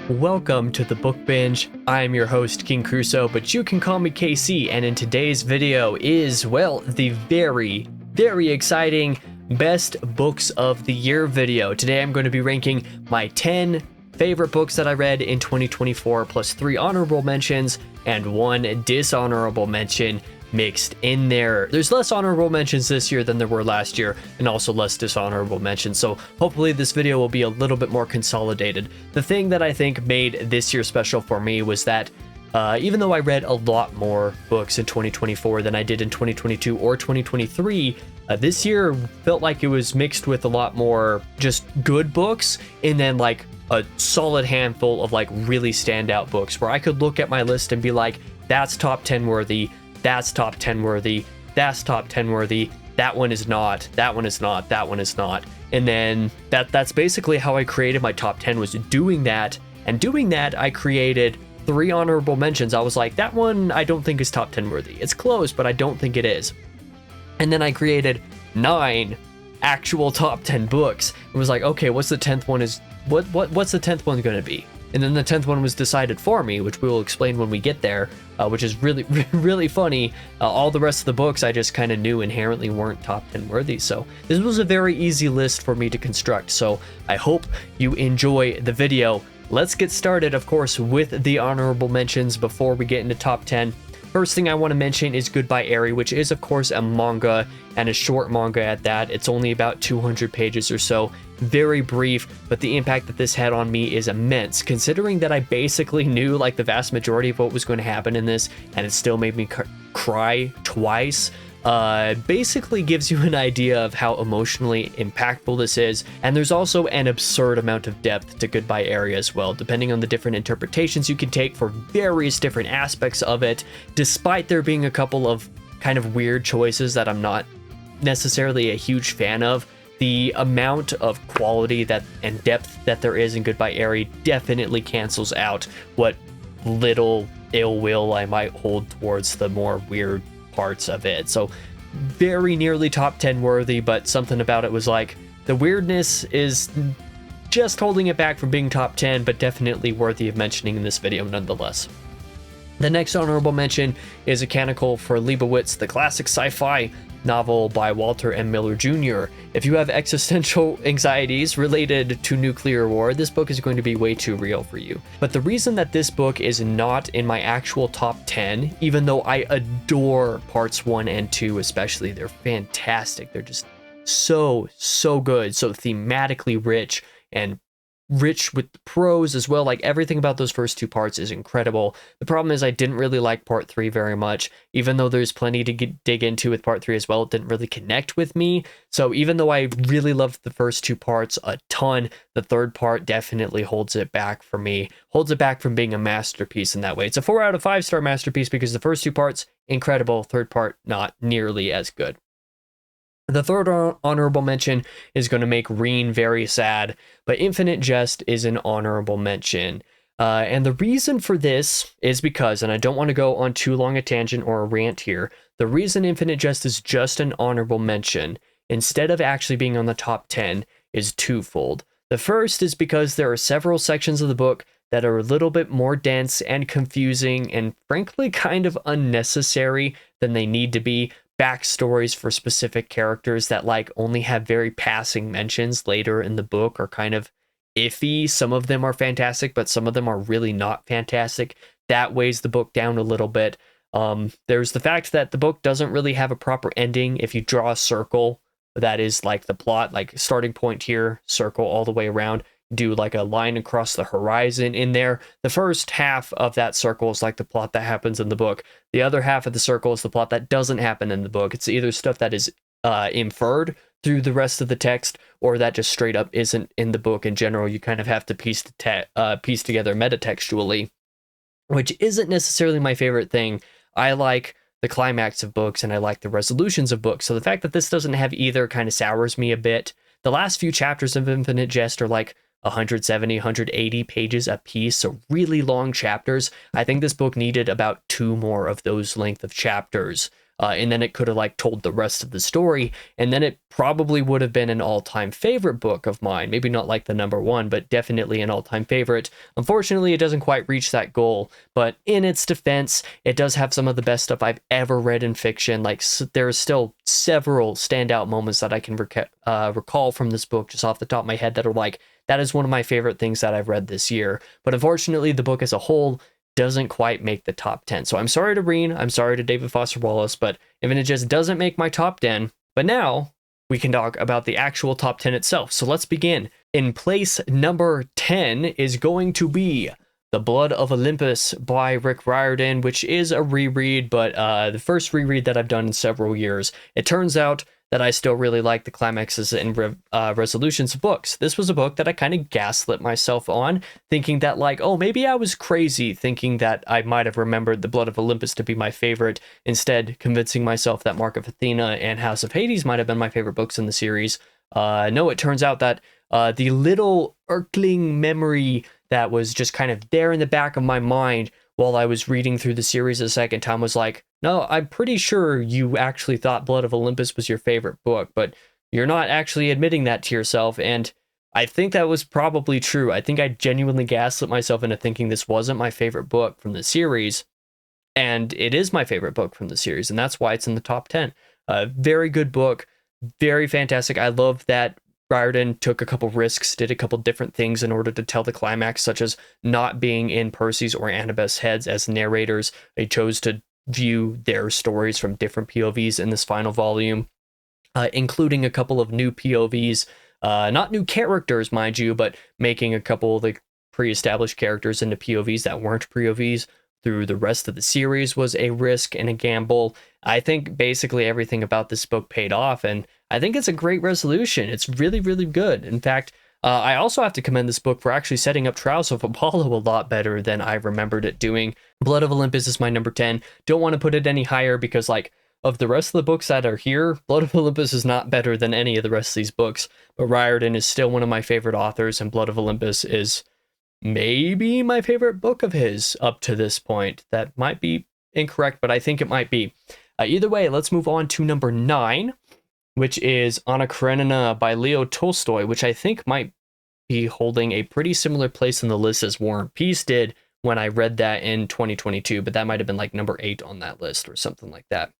Welcome to the Book Binge. I'm your host, King Crusoe, but you can call me KC, and in today's video is, well, the very exciting Best Books of the Year video. Today I'm going to be ranking my 10 favorite books that I read in 2024, plus 3 honorable mentions and 1 dishonorable mention mixed in there. There's less honorable mentions this year than there were last year, and also less dishonorable mentions, so hopefully this video will be a little bit more consolidated. The thing that I think made this year special for me was that even though I read a lot more books in 2024 than I did in 2022 or 2023, this year felt like it was mixed with a lot more just good books, and then like a solid handful of like really standout books where I could look at my list and be like, that's top 10 worthy, that's top 10 worthy, that's top 10 worthy, that one is not, that one is not, that one is not. And then that's basically how I created my top 10, was doing that. And doing that, I created 3 honorable mentions. I was like, that one I don't think is top 10 worthy. It's close, but I don't think it is. And then I created 9 actual top 10 books. It was like, okay, what's the 10th one is, what's the 10th one going to be? And then the 10th one was decided for me, which we will explain when we get there, which is really funny. All the rest of the books I just kind of knew inherently weren't top 10 worthy. So this was a very easy list for me to construct. So I hope you enjoy the video. Let's get started, of course, with the honorable mentions before we get into top 10. First thing I want to mention is Goodbye Eri, which is, of course, a manga, and a short manga at that. It's only about 200 pages or so. Very brief, but the impact that this had on me is immense, considering that I basically knew like the vast majority of what was going to happen in this, and it still made me cry twice. Basically gives you an idea of how emotionally impactful this is, and there's also an absurd amount of depth to Goodbye Eri as well, depending on the different interpretations you can take for various different aspects of it, despite there being a couple of kind of weird choices that I'm not necessarily a huge fan of. The amount of quality that and depth that there is in Goodbye Eri definitely cancels out what little ill will I might hold towards the more weird parts of it. So very nearly top 10 worthy, but something about it was like the weirdness is just holding it back from being top 10, but definitely worthy of mentioning in this video nonetheless. The next honorable mention is A Canticle for Leibowitz, the classic sci-fi novel by Walter M. Miller Jr. If you have existential anxieties related to nuclear war, this book is going to be way too real for you. But the reason that this book is not in my actual top 10, even though I adore parts 1 and 2 especially, they're fantastic. They're just so good, so thematically rich, and rich with the prose as well. Like everything about those first 2 parts is incredible. The problem is I didn't really like part 3 very much, even though there's plenty to dig into with part 3 as well. It didn't really connect with me. So even though I really loved the first 2 parts a ton, the 3rd part definitely holds it back for me, holds it back from being a masterpiece in that way. It's a 4 out of 5 star masterpiece because the first 2 parts incredible, 3rd part not nearly as good. The 3rd honorable mention is going to make Reen very sad, but Infinite Jest is an honorable mention. And the reason for this is because, and I don't want to go on too long a tangent or a rant here, the reason Infinite Jest is just an honorable mention, instead of actually being on the top 10, is twofold. The first is because there are several sections of the book that are a little bit more dense and confusing and frankly kind of unnecessary than they need to be. Backstories for specific characters that like only have very passing mentions later in the book are kind of iffy. Some of them are fantastic, but some of them are really not fantastic. That weighs the book down a little bit. There's the fact that the book doesn't really have a proper ending. If you draw a circle, that is like the plot, like starting point here, circle all the way around, do like a line across the horizon in there. The first half of that circle is like the plot that happens in the book. The other half of the circle is the plot that doesn't happen in the book. It's either stuff that is inferred through the rest of the text, or that just straight up isn't in the book in general. You kind of have to piece together metatextually, which isn't necessarily my favorite thing. I like the climax of books and I like the resolutions of books. So the fact that this doesn't have either kind of sours me a bit. The last few chapters of Infinite Jest are like 170, 180 pages a piece, so really long chapters. I think this book needed about 2 more of those length of chapters. and then it could have like told the rest of the story, and then it probably would have been an all-time favorite book of mine. Maybe not like the number one, but definitely an all-time favorite. Unfortunately, it doesn't quite reach that goal, but in its defense, it does have some of the best stuff I've ever read in fiction. Like, there's still several standout moments that I can recall from this book just off the top of my head that are like, that is one of my favorite things that I've read this year. But unfortunately, the book as a whole doesn't quite make the top 10. So I'm sorry to Reen, I'm sorry to David Foster Wallace, but even it just doesn't make my top 10. But now we can talk about the actual top 10 itself. So let's begin. In place number 10 is going to be The Blood of Olympus by Rick Riordan, which is a reread, but the first reread that I've done in several years. It turns out that I still really like the climaxes and resolutions of books. This was a book that I kind of gaslit myself on, thinking that like, oh, maybe I was crazy, thinking that I might have remembered The Blood of Olympus to be my favorite, instead convincing myself that Mark of Athena and House of Hades might have been my favorite books in the series. No, it turns out that the little irkling memory that was just kind of there in the back of my mind while I was reading through the series a second time was like, no, I'm pretty sure you actually thought Blood of Olympus was your favorite book, but you're not actually admitting that to yourself. And I think that was probably true. I think I genuinely gaslit myself into thinking this wasn't my favorite book from the series. And it is my favorite book from the series. And that's why it's in the top 10. Very good book. Very fantastic. I love that Riordan took a couple risks, did a couple different things in order to tell the climax, such as not being in Percy's or Annabeth's heads as narrators. They chose to view their stories from different POVs in this final volume, including a couple of new POVs, not new characters, mind you, but making a couple of the pre-established characters into POVs that weren't POVs through the rest of the series was a risk and a gamble. I think basically everything about this book paid off, and I think it's a great resolution. It's really, really good. In fact, I also have to commend this book for actually setting up Trials of Apollo a lot better than I remembered it doing. Blood of Olympus is my number 10. Don't want to put it any higher because, like, of the rest of the books that are here, Blood of Olympus is not better than any of the rest of these books, but Riordan is still one of my favorite authors, and Blood of Olympus is maybe my favorite book of his up to this point. That might be incorrect, but I think it might be. Either way, let's move on to number 9, which is Anna Karenina by Leo Tolstoy, which I think might be holding a pretty similar place in the list as War and Peace did when I read that in 2022, but that might have been like number 8 on that list or something like that.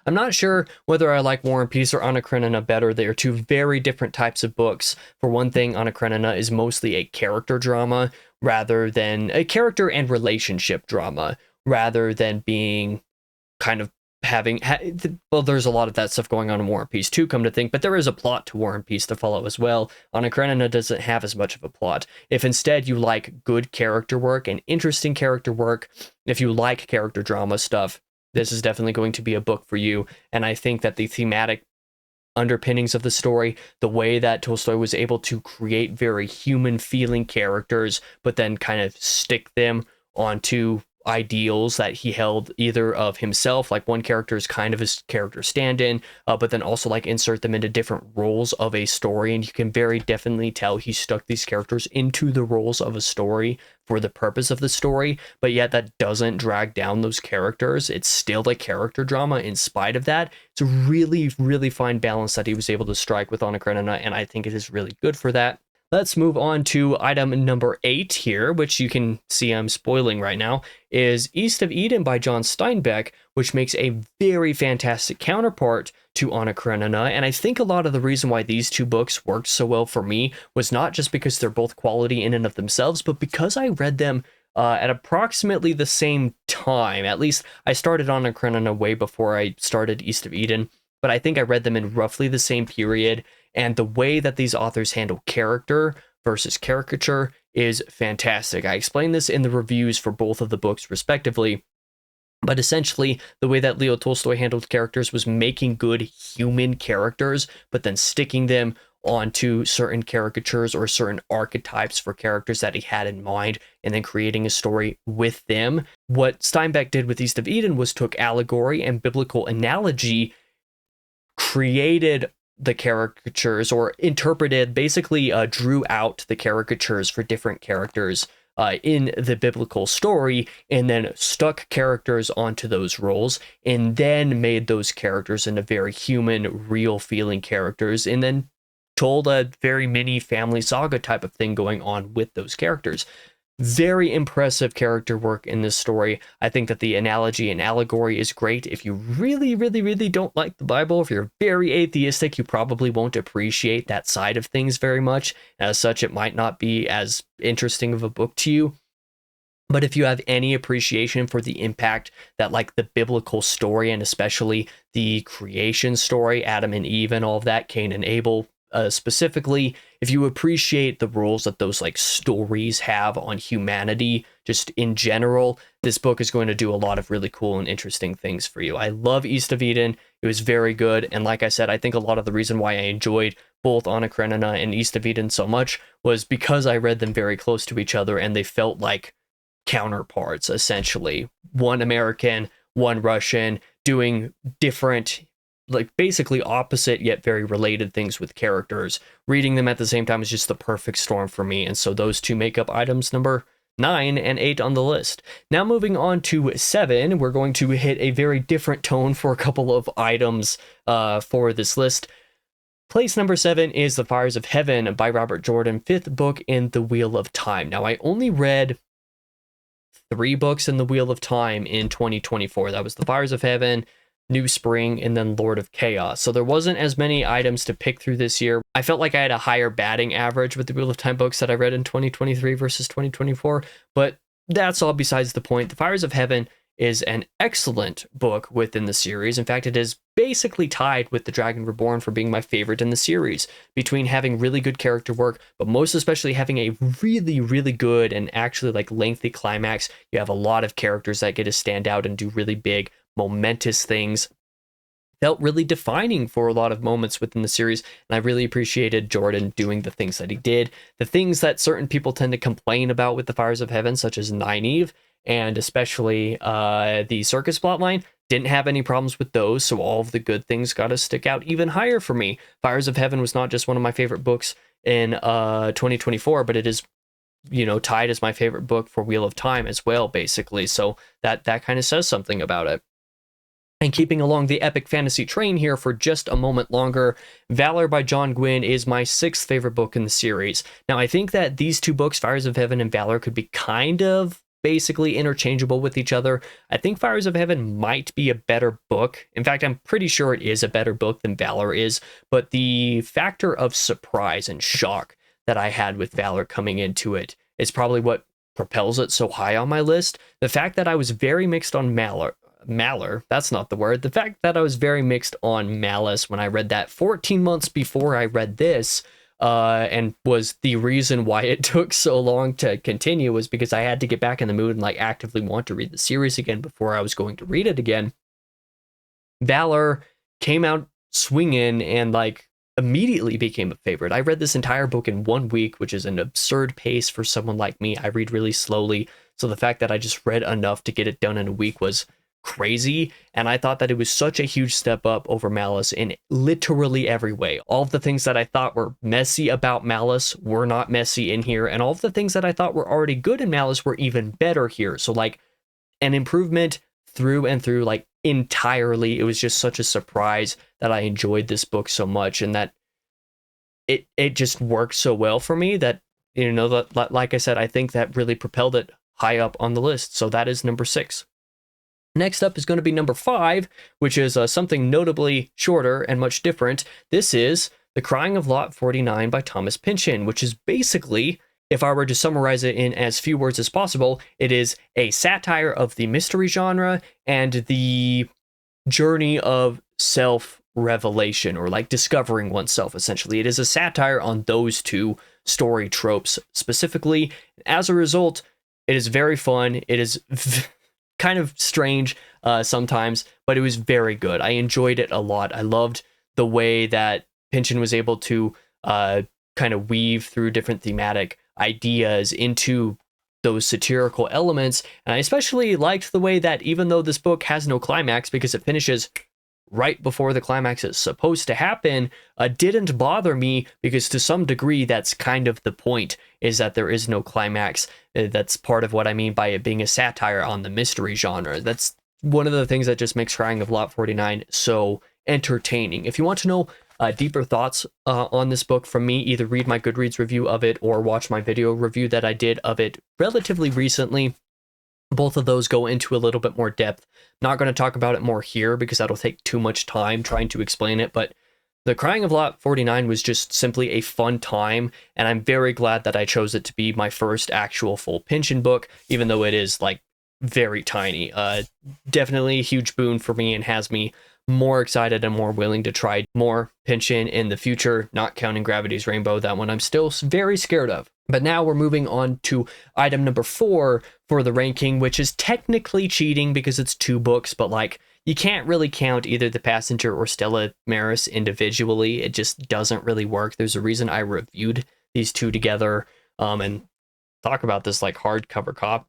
I'm not sure whether I like War and Peace or Anna Karenina better. They are two very different types of books. For one thing, Anna Karenina is mostly a character drama rather than a character and relationship drama, rather than being kind of having, well, there's a lot of that stuff going on in War and Peace too, come to think, but there is a plot to War and Peace to follow as well. Anna Karenina doesn't have as much of a plot. If instead you like good character work and interesting character work, if you like character drama stuff, this is definitely going to be a book for you. And I think that the thematic underpinnings of the story, the way that Tolstoy was able to create very human feeling characters, but then kind of stick them onto ideals that he held either of himself, like one character is kind of his character stand-in, but then also like insert them into different roles of a story, and you can very definitely tell he stuck these characters into the roles of a story for the purpose of the story, but yet that doesn't drag down those characters. It's still a character drama in spite of that. It's a really, really fine balance that he was able to strike with Anna Karenina, and I think it is really good for that. Let's move on to item number 8 here, which you can see I'm spoiling right now, is East of Eden by John Steinbeck, which makes a very fantastic counterpart to Anna Karenina. And I think a lot of the reason why these two books worked so well for me was not just because they're both quality in and of themselves, but because I read them at approximately the same time. At least I started Anna Karenina way before I started East of Eden, but I think I read them in roughly the same period. And the way that these authors handle character versus caricature is fantastic. I explained this in the reviews for both of the books respectively, but essentially the way that Leo Tolstoy handled characters was making good human characters, but then sticking them onto certain caricatures or certain archetypes for characters that he had in mind, and then creating a story with them. What Steinbeck did with East of Eden was took allegory and biblical analogy, created the caricatures, or interpreted, basically drew out the caricatures for different characters in the biblical story, and then stuck characters onto those roles, and then made those characters into very human, real feeling characters, and then told a very mini family saga type of thing going on with those characters. Very impressive character work in this story. I think that the analogy and allegory is great. If you really, really, really don't like the Bible, if you're very atheistic, you probably won't appreciate that side of things very much. As such, it might not be as interesting of a book to you. But if you have any appreciation for the impact that like the biblical story, and especially the creation story, Adam and Eve and all of that, Cain and Abel, specifically, if you appreciate the roles that those like stories have on humanity just in general, this book is going to do a lot of really cool and interesting things for you. I love East of Eden. It was very good, and like I said, I think a lot of the reason why I enjoyed both Anna Karenina and East of Eden so much was because I read them very close to each other, and they felt like counterparts, essentially. One American, one Russian, doing different, like basically opposite yet very related things with characters. Reading them at the same time is just the perfect storm for me, and so those two make up items number 9 and 8 on the list. Now moving on to 7, we're going to hit a very different tone for a couple of items for this list. Place number 7 is The Fires of Heaven by Robert Jordan, 5th book in the Wheel of Time. Now, I only read 3 books in the Wheel of Time in 2024. That was The Fires of Heaven, New Spring, and then Lord of Chaos. So there wasn't as many items to pick through this year. I felt like I had a higher batting average with the Wheel of Time books that I read in 2023 versus 2024, but that's all besides the point. The Fires of Heaven is an excellent book within the series. In fact, it is basically tied with The Dragon Reborn for being my favorite in the series, between having really good character work, but most especially having a really, really good and actually like lengthy climax. You have a lot of characters that get to stand out and do really big, momentous things. Felt really defining for a lot of moments within the series, and I really appreciated Jordan doing the things that he did. The things that certain people tend to complain about with The Fires of Heaven, such as Nynaeve, and especially the circus plotline, didn't have any problems with those, so all of the good things got to stick out even higher for me. Fires of Heaven was not just one of my favorite books in 2024, but it is, you know, tied as my favorite book for Wheel of Time as well, basically, so that kind of says something about it. And keeping along the epic fantasy train here for just a moment longer, Valor by John Gwynne is my 6th favorite book in the series. Now, I think that these two books, Fires of Heaven and Valor, could be kind of basically interchangeable with each other. I think Fires of Heaven might be a better book. In fact, I'm pretty sure it is a better book than Valor is, but the factor of surprise and shock that I had with Valor coming into it is probably what propels it so high on my list. The fact that I was very mixed on Malor, that's not the word. The fact that I was very mixed on Malice when I read that 14 months before I read this, and was the reason why it took so long to continue, was because I had to get back in the mood and like actively want to read the series again before I was going to read it again. Valor came out swinging and like immediately became a favorite. I read this entire book in 1 week, which is an absurd pace for someone like me. I read really slowly, so the fact that I just read enough to get it done in a week was crazy, and I thought that it was such a huge step up over Malice in literally every way. All of the things that I thought were messy about Malice were not messy in here, and all of the things that I thought were already good in Malice were even better here. So like an improvement through and through, like entirely. It was just such a surprise that I enjoyed this book so much, and that it just worked so well for me that, you know, that, like I said, I think that really propelled it high up on the list. So that is number 6. Next up is going to be number 5, which is something notably shorter and much different. This is The Crying of Lot 49 by Thomas Pynchon, which is basically, if I were to summarize it in as few words as possible, it is a satire of the mystery genre and the journey of self-revelation, or like discovering oneself, essentially. It is a satire on those two story tropes specifically. As a result, it is very fun. It is kind of strange sometimes, but it was very good. I enjoyed it a lot. I loved the way that Pynchon was able to kind of weave through different thematic ideas into those satirical elements, and I especially liked the way that even though this book has no climax because it finishes right before the climax is supposed to happen didn't bother me, because to some degree that's kind of the point, is that there is no climax. That's part of what I mean by it being a satire on the mystery genre. That's one of the things that just makes Crying of Lot 49 so entertaining. If you want to know deeper thoughts on this book from me, either read my Goodreads review of it or watch my video review that I did of it relatively recently. Both of those go into a little bit more depth. Not going to talk about it more here because that'll take too much time trying to explain it, but The Crying of Lot 49 was just simply a fun time, and I'm very glad that I chose it to be my first actual full Pynchon book, even though it is like very tiny. Definitely a huge boon for me and has me more excited and more willing to try more Pynchon in the future, not counting Gravity's Rainbow. That one I'm still very scared of. But now we're moving on to item number 4 for the ranking, which is technically cheating because it's 2 books, but like you can't really count either The Passenger or Stella Maris individually. It just doesn't really work. There's a reason I reviewed these 2 together and talk about this like hardcover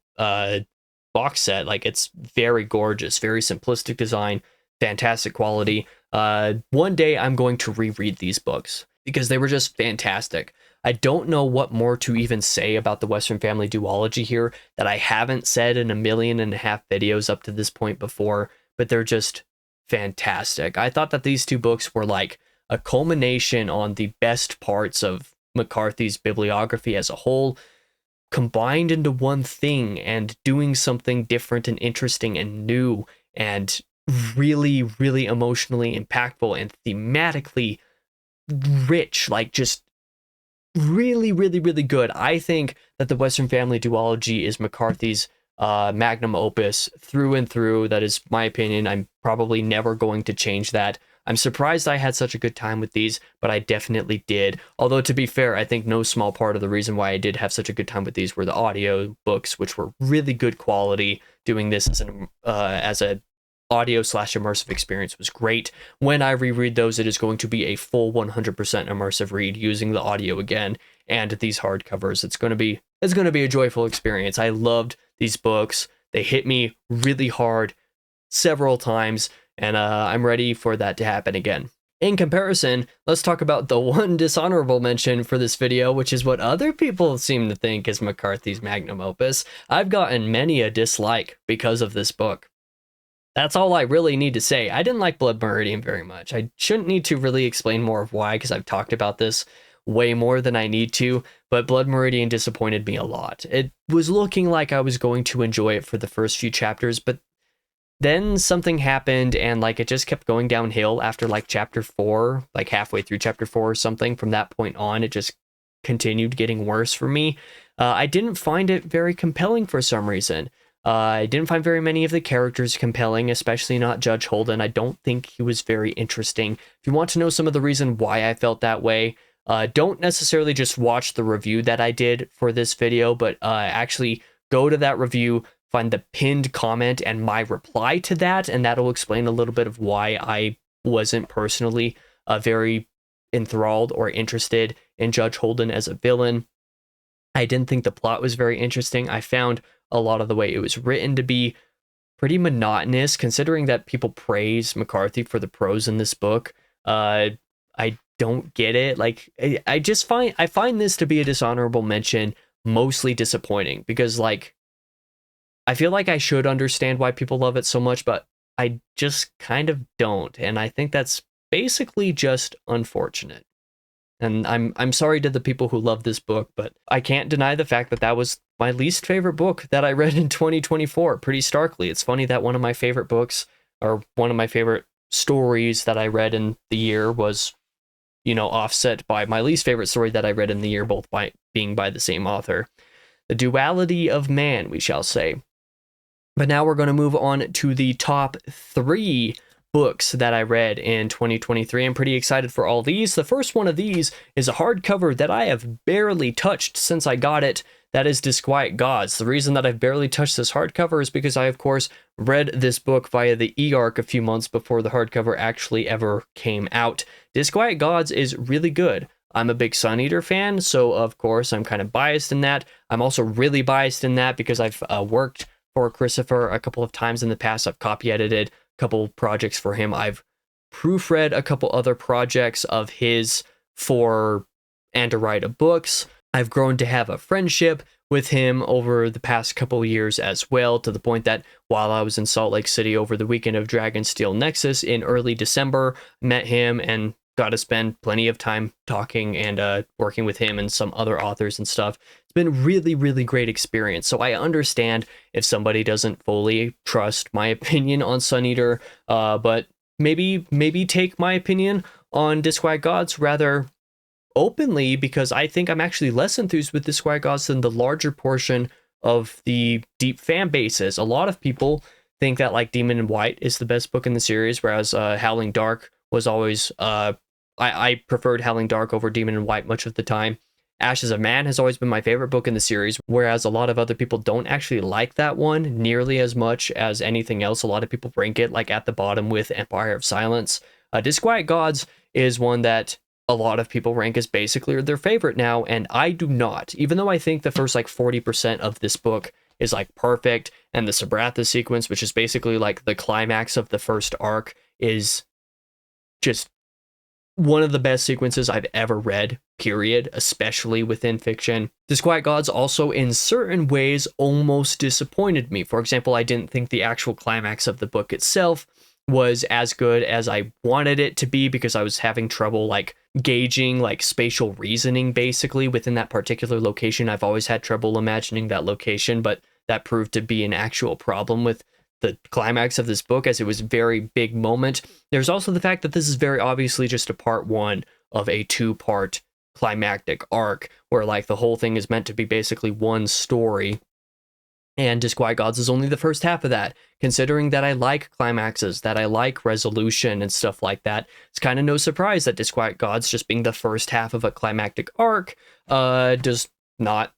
box set. Like, it's very gorgeous, very simplistic design, fantastic quality. One day I'm going to reread these books because they were just fantastic. I don't know what more to even say about the Western Family duology here that I haven't said in 1.5 million videos up to this point before, but they're just fantastic. I thought that these 2 books were like a culmination on the best parts of McCarthy's bibliography as a whole, combined into one thing and doing something different and interesting and new and really, really emotionally impactful and thematically rich, like just really, really, really good. I think that the Western Family duology is McCarthy's magnum opus through and through. That is my opinion. I'm probably never going to change that. I'm surprised I had such a good time with these, but I definitely did. Although, to be fair, I think no small part of the reason why I did have such a good time with these were the audio books, which were really good quality. Doing this as a audio/immersive experience was great. When I reread those, it is going to be a full 100% immersive read using the audio again and these hardcovers. It's going to be a joyful experience. I loved these books. They hit me really hard several times, and I'm ready for that to happen again. In comparison, let's talk about the one dishonorable mention for this video, which is what other people seem to think is McCarthy's magnum opus. I've gotten many a dislike because of this book. That's all I really need to say. I didn't like Blood Meridian very much. I shouldn't need to really explain more of why, because I've talked about this way more than I need to, but Blood Meridian disappointed me a lot. It was looking like I was going to enjoy it for the first few chapters, but then something happened and like it just kept going downhill after like chapter 4, like halfway through chapter 4 or something. From that point on, it just continued getting worse for me. I didn't find it very compelling for some reason. I didn't find very many of the characters compelling, especially not Judge Holden. I don't think he was very interesting. If you want to know some of the reason why I felt that way, don't necessarily just watch the review that I did for this video, but actually go to that review, find the pinned comment and my reply to that, and that'll explain a little bit of why I wasn't personally very enthralled or interested in Judge Holden as a villain. I didn't think the plot was very interesting. I found a lot of the way it was written to be pretty monotonous, considering that people praise McCarthy for the prose in this book. I don't get it. Like, I find this to be a dishonorable mention, mostly disappointing, because like I feel like I should understand why people love it so much, but I just kind of don't, and I think that's basically just unfortunate. And I'm sorry to the people who love this book, but I can't deny the fact that that was my least favorite book that I read in 2024, pretty starkly. It's funny that one of my favorite books, or one of my favorite stories that I read in the year was, you know, offset by my least favorite story that I read in the year, both being by the same author. The duality of man, we shall say. But now we're going to move on to the top 3 books that I read in 2023. I'm pretty excited for all these. The first one of these is a hardcover that I have barely touched since I got it. That is Disquiet Gods. The reason that I've barely touched this hardcover is because I, of course, read this book via the e-arc a few months before the hardcover actually ever came out. Disquiet Gods is really good. I'm a big Sun Eater fan, so of course I'm kind of biased in that. I'm also really biased in that because I've worked for Christopher a couple of times in the past. I've copy edited couple projects for him. I've proofread a couple other projects of his for And to Write a Books. I've grown to have a friendship with him over the past couple of years as well, to the point that while I was in Salt Lake City over the weekend of Dragonsteel Nexus in early December, met him and got to spend plenty of time talking and working with him and some other authors and stuff. It's been really, really great experience. So I understand if somebody doesn't fully trust my opinion on Sun Eater, but maybe take my opinion on Disquiet Gods rather openly, because I think I'm actually less enthused with Disquiet Gods than the larger portion of the deep fan bases. A lot of people think that like Demon in White is the best book in the series, whereas Howling Dark was always I preferred Howling Dark over Demon in White much of the time. Ashes of Man has always been my favorite book in the series, whereas a lot of other people don't actually like that one nearly as much as anything else. A lot of people rank it like at the bottom with Empire of Silence. Disquiet Gods is one that a lot of people rank as basically their favorite now, and I do not. Even though I think the first like 40% of this book is like perfect, and the Sabratha sequence, which is basically like the climax of the first arc, is just one of the best sequences I've ever read, period, especially within fiction. Disquiet Gods also in certain ways almost disappointed me. For example, I didn't think the actual climax of the book itself was as good as I wanted it to be, because I was having trouble like gauging like spatial reasoning basically within that particular location. I've always had trouble imagining that location, but that proved to be an actual problem with the climax of this book, as it was a very big moment. There's also the fact that this is very obviously just a part one of a two-part climactic arc, where like the whole thing is meant to be basically one story, and Disquiet Gods is only the first half of that. Considering that I like climaxes, that I like resolution and stuff like that, it's kind of no surprise that Disquiet Gods, just being the first half of a climactic arc, does not,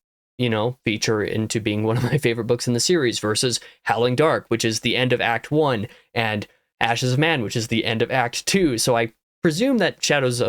feature into being one of my favorite books in the series, versus Howling Dark, which is the end of Act 1, and Ashes of Man, which is the end of Act 2. So I presume that Shadows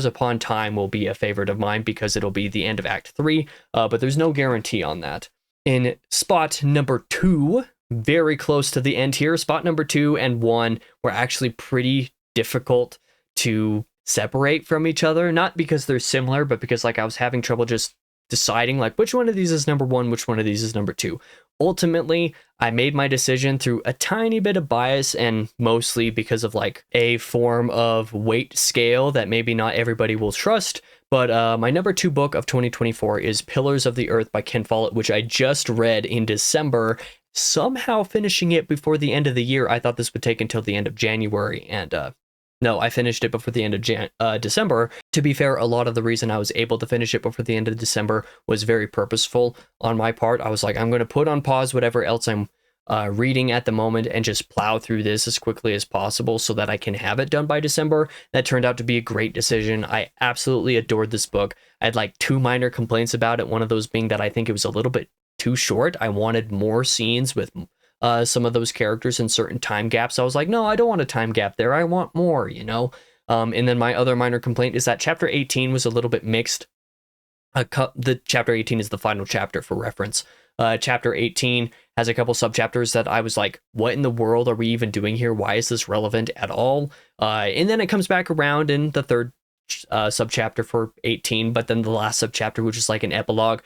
Upon Time will be a favorite of mine, because it'll be the end of Act 3, but there's no guarantee on that. In spot number 2, very close to the end here, spot number 2 and 1 were actually pretty difficult to separate from each other. Not because they're similar, but because like I was having trouble just deciding like which one of these is number 1, which one of these is number 2. Ultimately, I made my decision through a tiny bit of bias, and mostly because of like a form of weight scale that maybe not everybody will trust. But my number 2 book of 2024 is Pillars of the Earth by Ken Follett, which I just read in December, somehow finishing it before the end of the year. I thought this would take until the end of January, and no, I finished it before the end of December. To be fair, a lot of the reason I was able to finish it before the end of December was very purposeful on my part. I was like, I'm going to put on pause whatever else I'm reading at the moment and just plow through this as quickly as possible so that I can have it done by December. That turned out to be a great decision. I absolutely adored this book. I had like 2 minor complaints about it, one of those being that I think it was a little bit too short. I wanted more scenes with some of those characters in certain time gaps. I was like, no, I don't want a time gap there. I want more, And then my other minor complaint is that chapter 18 was a little bit mixed. The chapter 18 is the final chapter for reference. Chapter 18 has a couple subchapters that I was like, what in the world are we even doing here? Why is this relevant at all? And then it comes back around in the third subchapter for 18, but then the last subchapter, which is like an epilogue,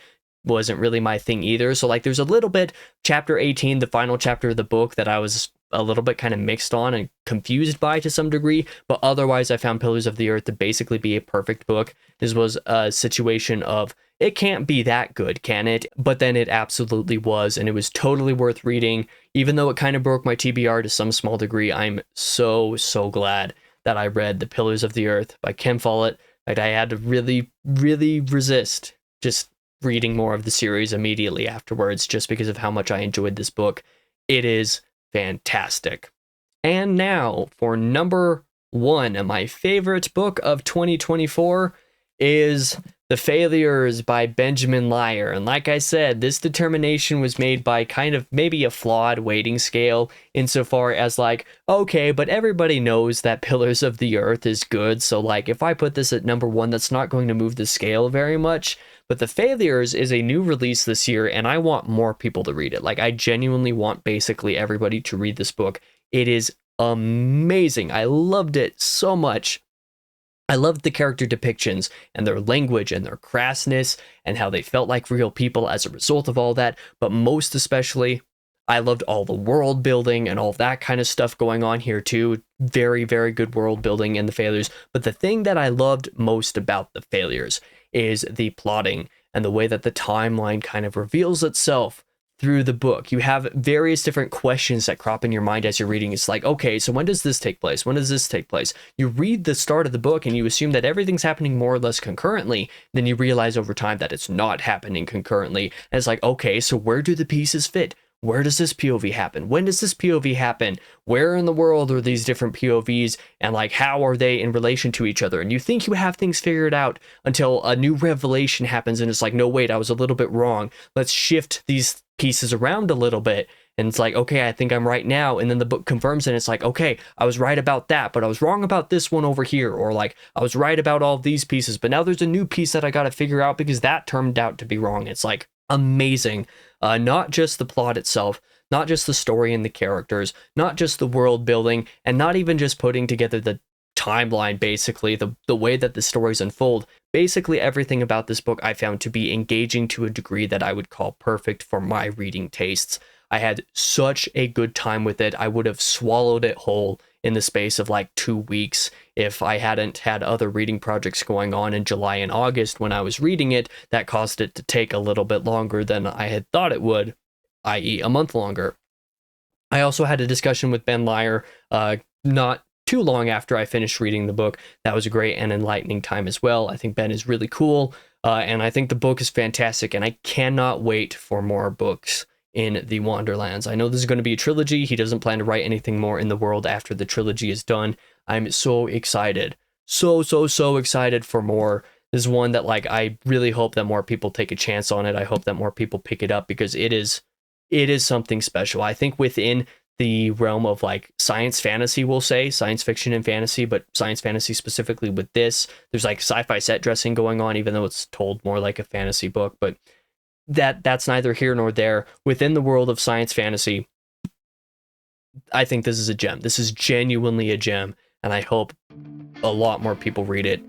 wasn't really my thing either. So like there's a little bit chapter 18, the final chapter of the book, that I was a little bit kind of mixed on and confused by to some degree, but otherwise I found Pillars of the Earth to basically be a perfect book. This was a situation of, it can't be that good, can it? But then it absolutely was, and it was totally worth reading. Even though it kind of broke my TBR to some small degree, I'm so glad that I read The Pillars of the Earth by Ken Follett. Like, I had to really resist just reading more of the series immediately afterwards, just because of how much I enjoyed this book. It is fantastic. And now for number 1, my favorite book of 2024 is The Failures by Benjamin Lyer. And like I said, this determination was made by kind of maybe a flawed weighting scale, insofar as like, okay, but everybody knows that Pillars of the Earth is good, so like if I put this at number 1, that's not going to move the scale very much. But The Failures is a new release this year, and I want more people to read it. Like, I genuinely want basically everybody to read this book. It is amazing. I loved it so much. I loved the character depictions and their language and their crassness and how they felt like real people as a result of all that. But most especially, I loved all the world building and all that kind of stuff going on here too. Very, very good world building in the failures. But the thing that I loved most about the failures is the plotting and the way that the timeline kind of reveals itself through the book. You have various different questions that crop in your mind as you're reading. It's like, okay, so when does this take place? When does this take place? You read the start of the book and you assume that everything's happening more or less concurrently. Then you realize over time that it's not happening concurrently. And it's like, okay, so where do the pieces fit? Where does this POV happen? When does this POV happen? Where in the world are these different POVs? And like, how are they in relation to each other? And you think you have things figured out until a new revelation happens. And it's like, no, wait, I was a little bit wrong. Let's shift these pieces around a little bit. And it's like, okay, I think I'm right now. And then the book confirms and it's like, okay, I was right about that, but I was wrong about this one over here. Or like, I was right about all of these pieces, but now there's a new piece that I got to figure out because that turned out to be wrong. It's like amazing. Not just the plot itself, not just the story and the characters, not just the world building, and not even just putting together the timeline, basically, the way that the stories unfold. Basically, everything about this book I found to be engaging to a degree that I would call perfect for my reading tastes. I had such a good time with it. I would have swallowed it whole in the space of like 2 weeks if I hadn't had other reading projects going on in July and August when I was reading it that caused it to take a little bit longer than I had thought it would, i.e. a month longer. I also had a discussion with Ben Lyer not too long after I finished reading the book. That was a great and enlightening time as well. I think Ben is really cool, and I think the book is fantastic, and I cannot wait for more books in the Wanderlands. I know this is going to be a trilogy. He doesn't plan to write anything more in the world after the trilogy is done. I'm so excited. So excited for more. This is one that like I really hope that more people take a chance on it. I hope that more people pick it up because it is something special. I think within the realm of like science fantasy, we'll say science fiction and fantasy, but science fantasy specifically with this, there's like sci-fi set dressing going on, even though it's told more like a fantasy book, but that's neither here nor there. Within the world of science fantasy, I think this is a gem. This is genuinely a gem, and I hope a lot more people read it.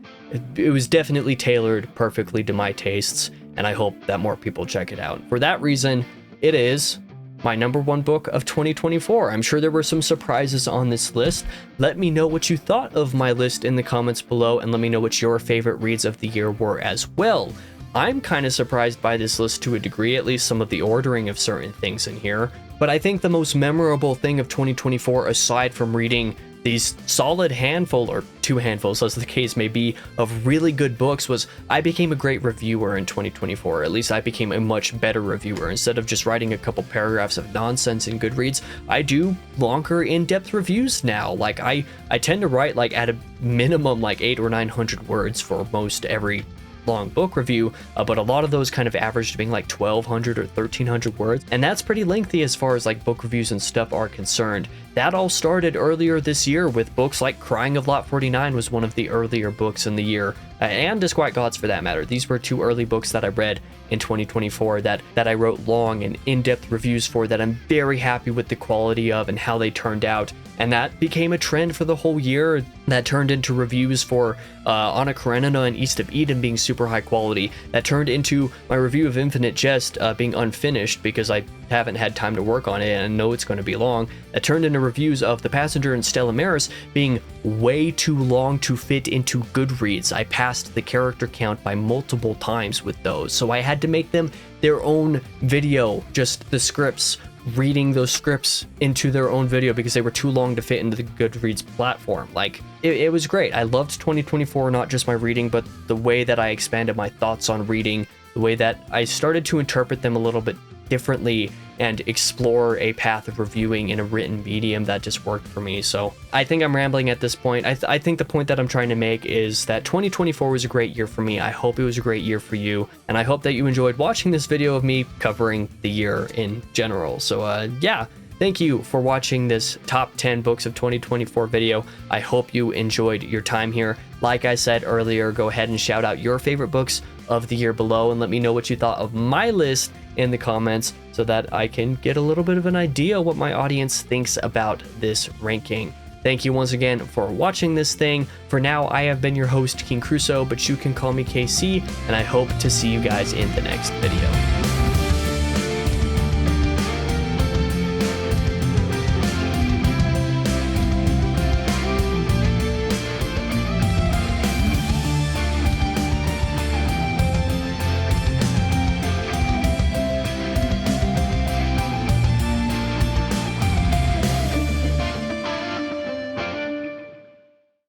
It was definitely tailored perfectly to my tastes, and I hope that more people check it out. For that reason, it is my #1 book of 2024. I'm sure there were some surprises on this list. Let me know what you thought of my list in the comments below, and let me know what your favorite reads of the year were as well. I'm kind of surprised by this list to a degree, at least some of the ordering of certain things in here. But I think the most memorable thing of 2024, aside from reading these solid handful, or 2 handfuls as the case may be, of really good books, was I became a great reviewer in 2024. At least I became a much better reviewer. Instead of just writing a couple paragraphs of nonsense in Goodreads, I do longer in-depth reviews now. Like I tend to write like at a minimum like 800 or 900 words for most every long book review, but a lot of those kind of average to being like 1,200 or 1,300 words, and that's pretty lengthy as far as like book reviews and stuff are concerned. That all started earlier this year with books like Crying of Lot 49 was one of the earlier books in the year, and Disquiet Gods for that matter. These were 2 early books that I read in 2024 that I wrote long and in-depth reviews for, that I'm very happy with the quality of and how they turned out. And that became a trend for the whole year. That turned into reviews for Anna Karenina and East of Eden being super high quality. That turned into my review of Infinite Jest being unfinished because I haven't had time to work on it and I know it's going to be long. That turned into reviews of The Passenger and Stella Maris being way too long to fit into Goodreads. I passed the character count by multiple times with those, so I had to make them their own video, just the scripts, reading those scripts into their own video because they were too long to fit into the Goodreads platform. Like, it was great. I loved 2024, not just my reading, but the way that I expanded my thoughts on reading, the way that I started to interpret them a little bit differently and explore a path of reviewing in a written medium that just worked for me. So I think I'm rambling at this point. I think the point that I'm trying to make is that 2024 was a great year for me. I hope it was a great year for you, and I hope that you enjoyed watching this video of me covering the year in general. So yeah, thank you for watching this top 10 books of 2024 video. I hope you enjoyed your time here. Like I said earlier, go ahead and shout out your favorite books of the year below and let me know what you thought of my list in the comments so that I can get a little bit of an idea what my audience thinks about this ranking. Thank you once again for watching this thing. For now, I have been your host, King Crusoe, but you can call me KC, and I hope to see you guys in the next video.